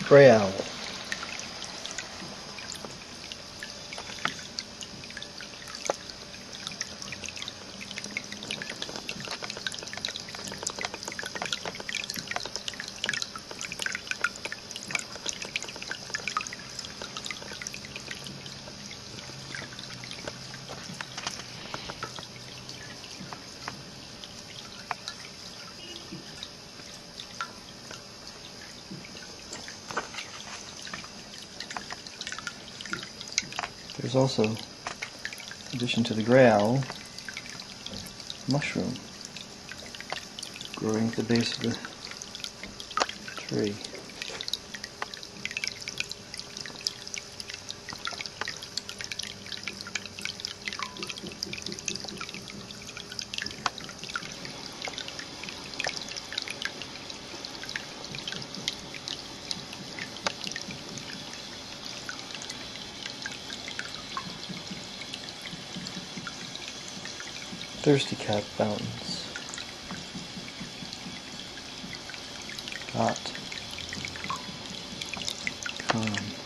Gray owl. There's also, in addition to the gray owl, mushroom growing at the base of the tree. Thirsty Cat fountains. Hot. Calm.